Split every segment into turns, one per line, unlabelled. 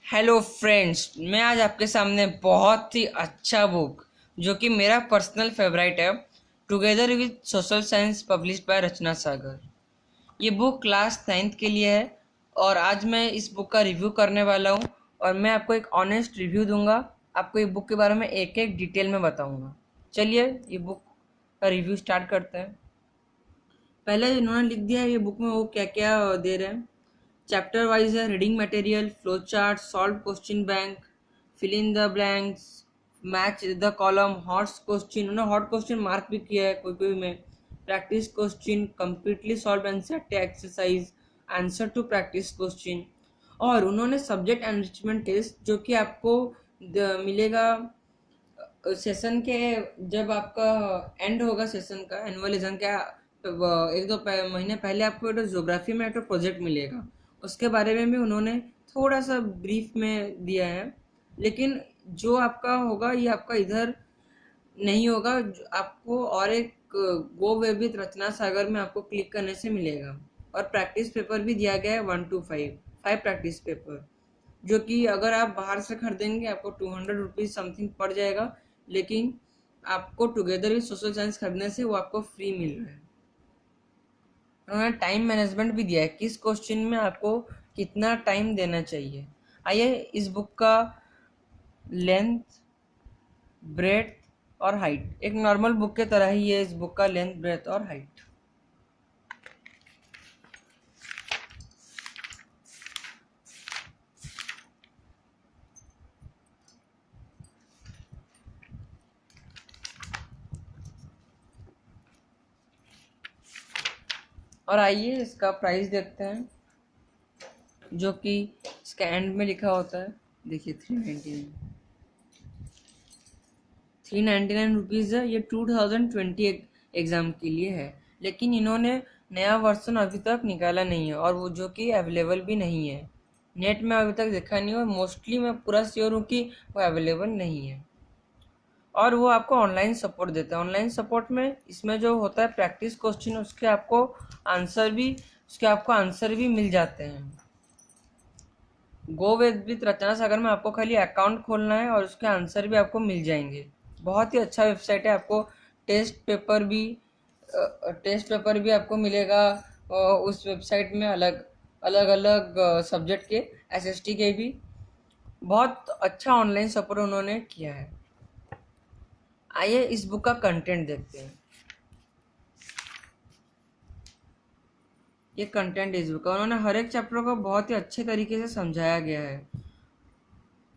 Hello friends, मैं आज आपके सामने बहुत ही अच्छा बुक जो कि मेरा पर्सनल फेवरेट है, together with social science, published by Rachna Sagar. ये बुक क्लास 9th के लिए है और आज मैं इस बुक का रिव्यू करने वाला हूँ और मैं आपको एक ऑनेस्ट रिव्यू दूंगा। आपको ये बुक के बारे में एक एक डिटेल में बताऊंगा। चलिए ये बुक का रिव्यू स्टार्ट करते हैं। पहले इन्होंने लिख दिया है ये बुक में वो क्या क्या दे रहे हैं। चैप्टर वाइज है, reading material, flow chart, solve question bank, fill in the blanks, match the column, hot question, उन्होंने हॉट क्वेश्चन मार्क भी किया है कोई कोई में, practice question, completely solve NCERT exercise, answer to practice question, और उन्होंने सब्जेक्ट एनरिचमेंट टेस्ट जो कि आपको मिलेगा सेशन के, जब आपका एंड होगा सेशन का, एनुअल एग्जाम का एक दो महीने पहले आपको एक ज्योग्राफी में एक प्रोजेक्ट मिलेगा। उसके बारे में भी उन्होंने थोड़ा सा ब्रीफ में दिया है, लेकिन जो आपका होगा ये आपका इधर नहीं होगा। आपको और एक गो वे विद रचना सागर में आपको क्लिक करने से मिलेगा। और प्रैक्टिस पेपर भी दिया गया है 1 to 5 प्रैक्टिस पेपर, जो कि अगर आप बाहर से खरीदेंगे आपको 200 रुपीज़ समथिंग पड़ जाएगा, लेकिन आपको टुगेदर विद सोशल साइंस खरीदने से वो आपको फ्री मिल रहा है। उन्होंने टाइम मैनेजमेंट भी दिया है, किस क्वेश्चन में आपको कितना टाइम देना चाहिए। आइए इस बुक का लेंथ, ब्रेथ और हाइट, एक नॉर्मल बुक के तरह ही है इस बुक का लेंथ, ब्रेथ और हाइट। और आइए इसका प्राइस देखते हैं, जो कि इसका एंड में लिखा होता है। देखिए 399 रुपीज़ है। ये 2020 एग्ज़ाम के लिए है, लेकिन इन्होंने नया वर्जन अभी तक निकाला नहीं है और वो जो कि अवेलेबल भी नहीं है। नेट में अभी तक देखा नहीं, और मोस्टली मैं पूरा श्योर हूँ कि वो अवेलेबल नहीं है। और वो आपको ऑनलाइन सपोर्ट देता है। ऑनलाइन सपोर्ट में इसमें जो होता है प्रैक्टिस क्वेश्चन, उसके आपको आंसर भी मिल जाते हैं। गो विद रचना सागर में आपको खाली अकाउंट खोलना है और उसके आंसर भी आपको मिल जाएंगे। बहुत ही अच्छा वेबसाइट है। आपको टेस्ट पेपर भी आपको मिलेगा उस वेबसाइट में, अलग अलग सब्जेक्ट के, एसएसटी के भी। बहुत अच्छा ऑनलाइन सपोर्ट उन्होंने किया है। आइए इस बुक का कंटेंट देखते हैं। ये कंटेंट इस बुक का, उन्होंने हर एक चैप्टर को बहुत ही अच्छे तरीके से समझाया गया है।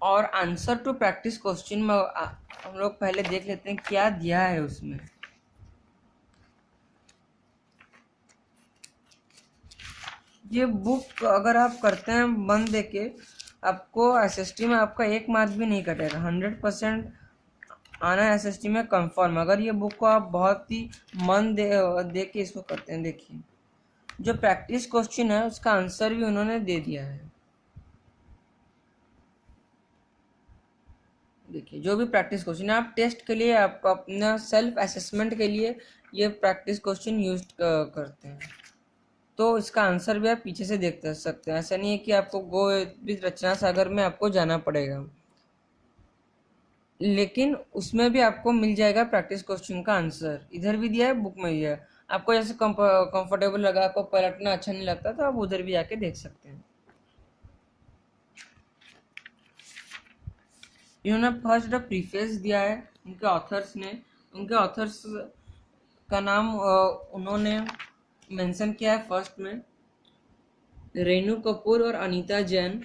और आंसर टू प्रैक्टिस क्वेश्चन में हम लोग पहले देख लेते हैं क्या दिया है उसमें। ये बुक अगर आप करते हैं मन दे के, आपको एसएसटी में आपका 1 मार्क भी नहीं कटेगा। 100% आना एसएसटी में कंफर्म, अगर ये बुक को आप बहुत ही मन दे के इसको करते हैं। देखिए जो प्रैक्टिस क्वेश्चन है उसका आंसर भी उन्होंने दे दिया है। देखिए जो भी प्रैक्टिस क्वेश्चन है, आप टेस्ट के लिए, आप अपना सेल्फ असेसमेंट के लिए ये प्रैक्टिस क्वेश्चन यूज करते हैं, तो इसका आंसर भी आप पीछे से देख सकते हैं। ऐसा नहीं है कि आपको गो विद रचना सागर में आपको जाना पड़ेगा, लेकिन उसमें भी आपको मिल जाएगा प्रैक्टिस क्वेश्चन का आंसर। इधर भी दिया है, बुक में दिया है। आपको जैसे कंफर्टेबल लगा, आपको पलटना अच्छा नहीं लगता, तो आप उधर भी जाके देख सकते हैं। इन्होंने फर्स्ट प्रीफेस दिया है उनके ऑथर्स ने। उनके ऑथर्स का नाम उन्होंने मेंशन किया है फर्स्ट में, रेनू कपूर और अनीता जैन।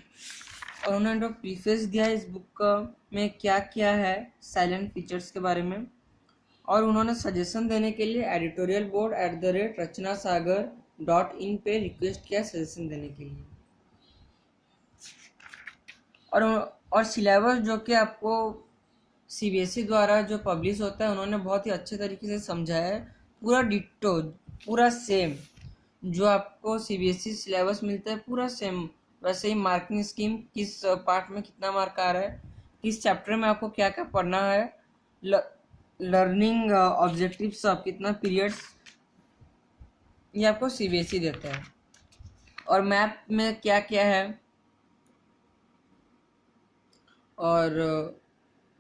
और उन्होंने जो प्रीफेस दिया है इस बुक का में क्या क्या है साइलेंट फीचर्स के बारे में। और उन्होंने सजेशन देने के लिए editorialboard@rachnasagar.in पे रिक्वेस्ट किया सजेशन देने के लिए। और सिलेबस जो कि आपको सीबीएसई द्वारा जो पब्लिश होता है, उन्होंने बहुत ही अच्छे तरीके से समझाया है। पूरा डिट्टो, पूरा सेम जो आपको सीबीएसई सिलेबस मिलता है, पूरा सेम वैसे ही। मार्किंग स्कीम, किस पार्ट में कितना मार्क आ रहा है, किस चैप्टर में आपको क्या क्या पढ़ना है, लर्निंग ऑब्जेक्टिव्स ऑफ कितना पीरियड्स, ये आपको सीबीएसई देता है। और मैथ में क्या क्या है, और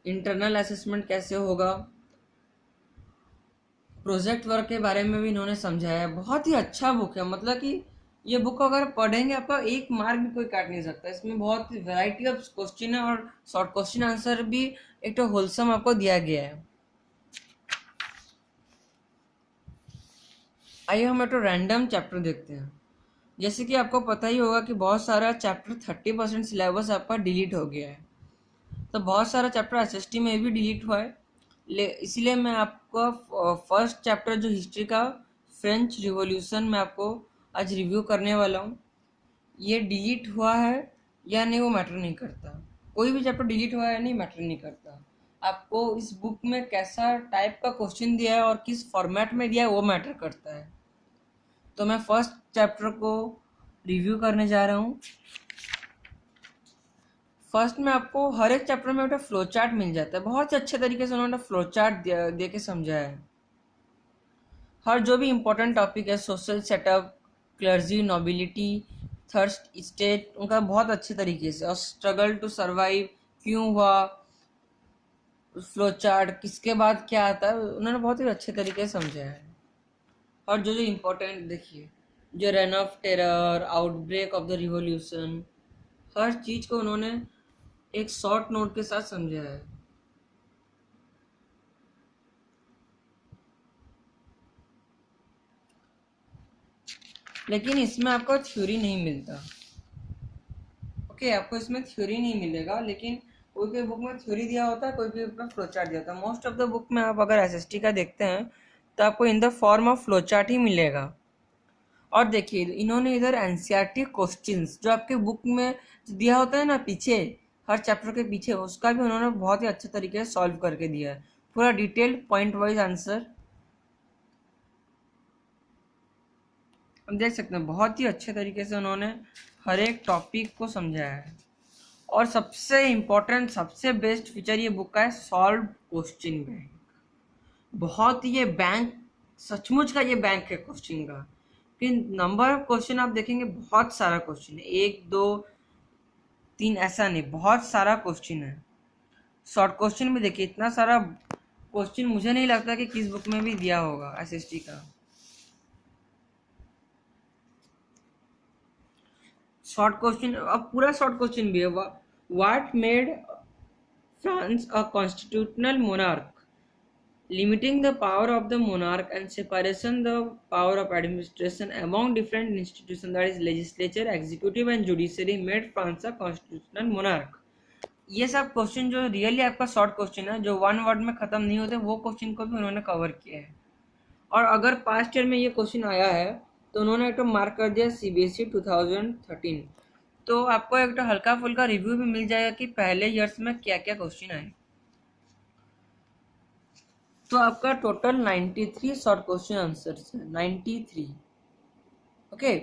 इंटरनल असेसमेंट कैसे होगा, प्रोजेक्ट वर्क के बारे में भी इन्होंने समझाया है। बहुत ही अच्छा बुक है, मतलब कि ये बुक अगर पढ़ेंगे आपका एक मार्क भी कोई काट नहीं सकता। इसमें बहुत वैरायटी ऑफ क्वेश्चन है और शॉर्ट क्वेश्चन आंसर भी एक तो होलसम आपको दिया गया है। आइए हम एक तो रैंडम चैप्टर देखते हैं। जैसे कि आपको पता ही होगा कि बहुत सारा चैप्टर 30% सिलेबस आपका डिलीट हो गया है, तो बहुत सारा चैप्टर एसएसटी में भी डिलीट हुआ है। इसीलिए मैं आपको फर्स्ट चैप्टर जो हिस्ट्री का फ्रेंच रिवॉल्यूशन में आपको आज रिव्यू करने वाला हूँ। ये डिलीट हुआ है या नहीं वो मैटर नहीं करता, कोई भी चैप्टर डिलीट हुआ है या नहीं मैटर नहीं करता। आपको इस बुक में कैसा टाइप का क्वेश्चन दिया है और किस फॉर्मेट में दिया है वो मैटर करता है। तो मैं फर्स्ट चैप्टर को रिव्यू करने जा रहा हूँ। फर्स्ट में आपको हर एक चैप्टर में फ्लो चार्ट मिल जाता है, बहुत ही अच्छे तरीके से उन्होंने फ्लो चार्ट दे के समझाया है। हर जो भी इम्पोर्टेंट टॉपिक है, social setup, clergy, nobility, third state, उनका बहुत अच्छे तरीके से, और स्ट्रगल टू सरवाइव क्यों हुआ, फ्लो चार्ट किसके बाद क्या आता है, उन्होंने बहुत ही अच्छे तरीके से समझाया है। और जो जो इम्पोर्टेंट देखिए, जो reign of terror, outbreak of the revolution, हर चीज़ को उन्होंने एक शॉर्ट नोट के साथ समझाया है। लेकिन इसमें आपको थ्योरी नहीं मिलता। ओके, आपको इसमें थ्योरी नहीं मिलेगा, लेकिन कोई कोई बुक में थ्योरी दिया होता है, कोई कोई बुक में फ्लो चार्ट दिया होता है। मोस्ट ऑफ द बुक में आप अगर एसएसटी का देखते हैं तो आपको in the form of flow chart ही मिलेगा। और देखिए इन्होंने इधर एनसीईआरटी क्वेश्चंस जो आपके बुक में दिया होता है ना पीछे, हर चैप्टर के पीछे, उसका भी उन्होंने बहुत ही अच्छे तरीके से सॉल्व करके दिया है, पूरा डिटेल्ड पॉइंट वाइज आंसर। हम देख सकते हैं बहुत ही अच्छे तरीके से उन्होंने हर एक टॉपिक को समझाया है। और सबसे इम्पोर्टेंट, सबसे बेस्ट फीचर ये बुक का है, सॉल्व क्वेश्चन बैंक। बहुत ही ये बैंक, सचमुच का ये बैंक है क्वेश्चन का, कि नंबर ऑफ क्वेश्चन आप देखेंगे बहुत सारा क्वेश्चन है, 1 2 3 ऐसा नहीं, बहुत सारा क्वेश्चन है। शॉर्ट क्वेश्चन भी देखिए, इतना सारा क्वेश्चन मुझे नहीं लगता कि किस बुक में भी दिया होगा एसएसटी का। शॉर्ट क्वेश्चन, अब पूरा शॉर्ट क्वेश्चन भी है। What made France a constitutional monarch, limiting the power of the monarch and separation the power of administration among different institutions, that is legislature, executive and judiciary, made France a constitutional monarch। ये सब question जो really आपका short question है, जो one word में खत्म नहीं होते, वो क्वेश्चन को भी उन्होंने कवर किया है। और अगर पास्ट ईयर में ये क्वेश्चन आया है तो उन्होंने एक तो मार्क कर दिया सीबीएसई 2013। तो आपको एक तो हल्का फुल्का रिव्यू भी मिल जाएगा कि पहले ईयर्स में क्या क्या क्वेश्चन आए। तो आपका टोटल 93 शॉर्ट क्वेश्चन आंसर्स है, 93। ओके,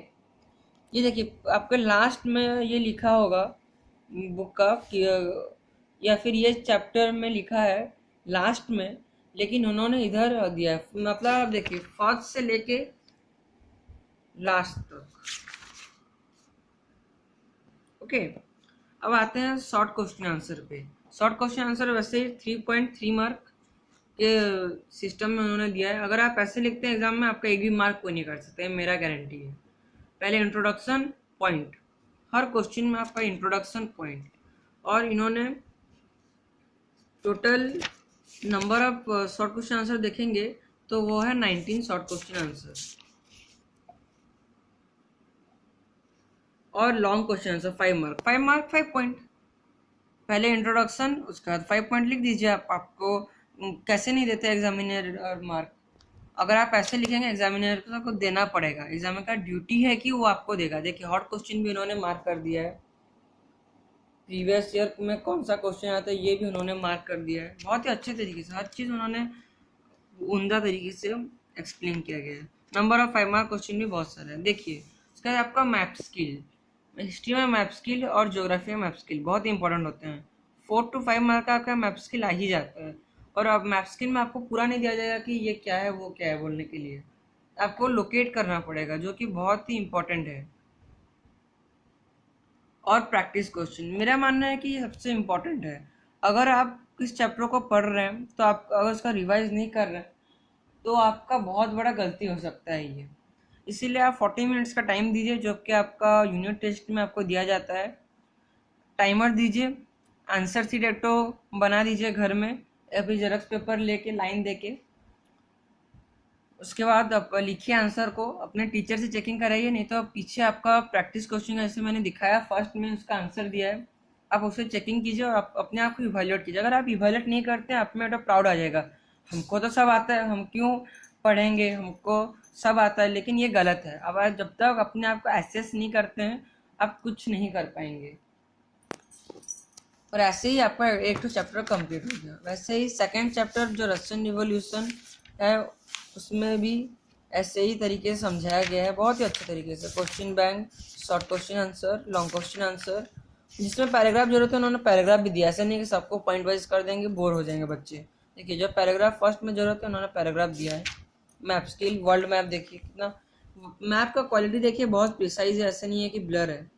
ये देखिए आपके लास्ट में ये लिखा होगा बुक का कि, या फिर ये चैप्टर में लिखा है लास्ट में, लेकिन उन्होंने इधर दिया है, मतलब आप देखिए फर्स्ट से लेके लास्ट तक। ओके, अब आते हैं शॉर्ट क्वेश्चन आंसर पे। शॉर्ट क्वेश्चन आंसर वैसे 3.3 मार्क के सिस्टम में उन्होंने दिया है। अगर आप ऐसे लिखते हैं एग्जाम में, आपका एक भी मार्क कोई नहीं कर सकते, मेरा गारंटी है। पहले इंट्रोडक्शन पॉइंट, हर क्वेश्चन में आपका इंट्रोडक्शन पॉइंट, और इन्होंने total number of short question answer देखेंगे तो वो है 19 शॉर्ट क्वेश्चन आंसर। और long question answer 5 mark, 5 mark 5 point. पहले इंट्रोडक्शन, उसके बाद 5 पॉइंट लिख दीजिए। आपको कैसे नहीं देते एग्जामिनर मार्क, अगर आप ऐसे लिखेंगे एग्जामिनर को तो आपको देना पड़ेगा, एग्जामिनर का ड्यूटी है कि वो आपको देगा। देखिए हॉट क्वेश्चन भी उन्होंने मार्क कर दिया है, प्रीवियस ईयर में कौन सा क्वेश्चन आता है ये भी उन्होंने मार्क कर दिया है। बहुत ही अच्छे तरीके से हर चीज़ उन्होंने उम्दा तरीके से एक्सप्लेन किया गया है। नंबर ऑफ 5 मार्क क्वेश्चन भी बहुत सारे हैं। देखिए उसका है आपका मैप स्किल, हिस्ट्री में मैप स्किल और ज्योग्राफी में मैप स्किल बहुत ही इंपॉर्टेंट होते हैं। 4 to 5 मार्क का आपका मैप स्किल आ ही जाता है। और अब मैप स्किल में आपको पूरा नहीं दिया जाएगा कि ये क्या है वो क्या है बोलने के लिए, आपको लोकेट करना पड़ेगा, जो कि बहुत ही इम्पोर्टेंट है। और प्रैक्टिस क्वेश्चन। मेरा मानना है कि ये सबसे इम्पोर्टेंट है। अगर आप किस चैप्टर को पढ़ रहे हैं तो आप अगर उसका रिवाइज नहीं कर रहे हैं तो आपका बहुत बड़ा गलती हो सकता है ये। इसीलिए आप 40 मिनट्स का टाइम दीजिए जो कि आपका यूनिट टेस्ट में आपको दिया जाता है। टाइमर दीजिए, आंसर शीट एक तो बना दीजिए घर में या फिर जेरॉक्स पेपर लेके लाइन देके। उसके बाद आप लिखिए आंसर को, अपने टीचर से चेकिंग कराइए, नहीं तो पीछे आपका प्रैक्टिस क्वेश्चन जैसे मैंने दिखाया फर्स्ट में उसका आंसर दिया है, आप उसे चेकिंग कीजिए और आप अपने आप को इवेल्युएट कीजिए। अगर आप इवेल्युएट नहीं करते हैं आप में तो प्राउड आ जाएगा, हमको तो सब आता है, हम क्यों पढ़ेंगे, हमको सब आता है। लेकिन ये गलत है। अब आप जब तक अपने आप को एसेस नहीं करते हैं आप कुछ नहीं कर पाएंगे। और ऐसे ही आपका एक तो चैप्टर कंप्लीट हो गया। वैसे ही सेकंड चैप्टर जो रशियन रिवॉल्यूशन है उसमें भी ऐसे ही तरीके से समझाया गया है, बहुत ही अच्छे तरीके से। Question bank, short question answer, long question answer, जिसमें पैराग्राफ जरूरत है उन्होंने पैराग्राफ भी दिया। ऐसा नहीं कि सबको पॉइंट वाइज कर देंगे, बोर हो जाएंगे बच्चे। देखिए जो पैराग्राफ फर्स्ट में जरूरत है उन्होंने पैराग्राफ दिया है। मैप स्किल, वर्ल्ड मैप देखिए कितना, मैप का क्वालिटी देखिए बहुत प्रिसाइज है, ऐसा नहीं है कि ब्लर है।